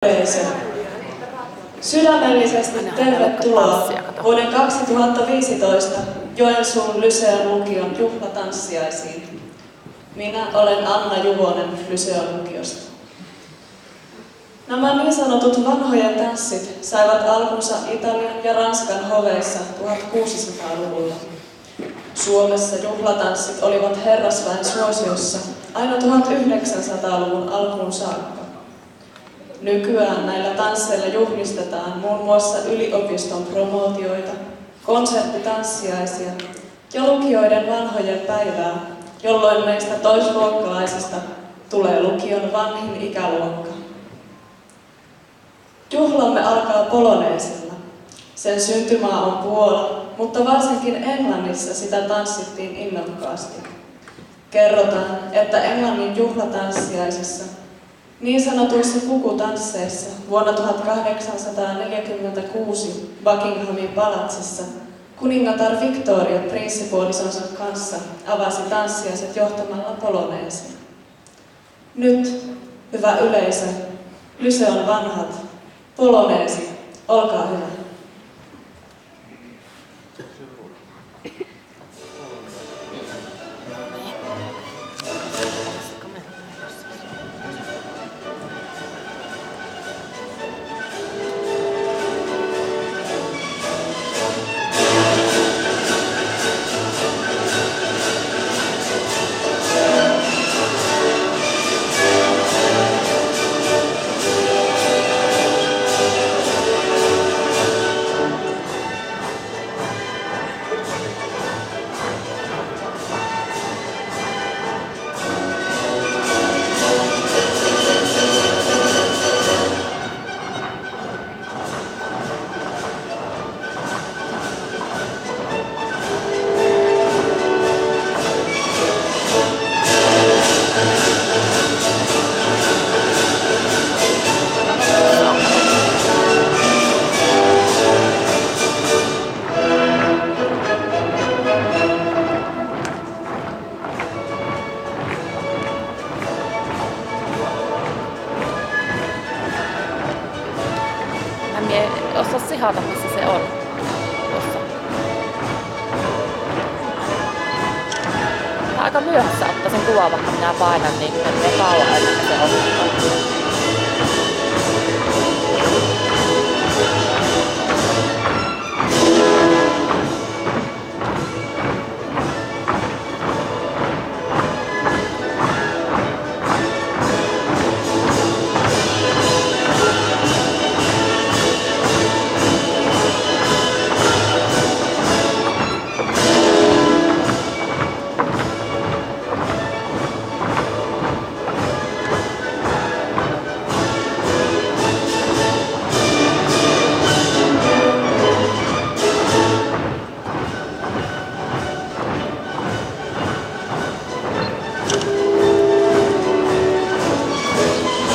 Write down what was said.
Yleisö. Sydämellisesti tervetuloa vuoden 2015 Joensuun Lyseon lukion juhlatanssiaisiin. Minä olen Anna Juvonen Lyseon lukiosta. Nämä niin sanotut vanhojen tanssit saivat alkunsa Italian ja Ranskan hoveissa 1600-luvulla. Suomessa juhlatanssit olivat herrasväen suosiossa aina 1900-luvun alkuun saakka. Nykyään näillä tansseilla juhlistetaan muun muassa yliopiston promootioita, konserttitanssiaisia ja lukioiden vanhojen päivää, jolloin meistä toisluokkalaisista tulee lukion vanhin ikäluokka. Juhlamme alkaa poloneesilla. Sen syntymaa on Puola, mutta varsinkin Englannissa sitä tanssittiin innokkaasti. Kerrotaan, että Englannin juhlatanssiaisissa, niin sanotuissa pukutansseissa vuonna 1846 Buckinghamin palatsissa kuningatar Victoria prinssipuolisonsa kanssa avasi tanssiaiset johtamalla poloneesia. Nyt, hyvä yleisö, Lyseon vanhat, poloneesi, olkaa hyvä. Mä en osaa sihata, missä se on. Tuossa. Mä aika myöhässä ottaisin kuvaa, vaikka minä painan, niin menee kauan, että se on.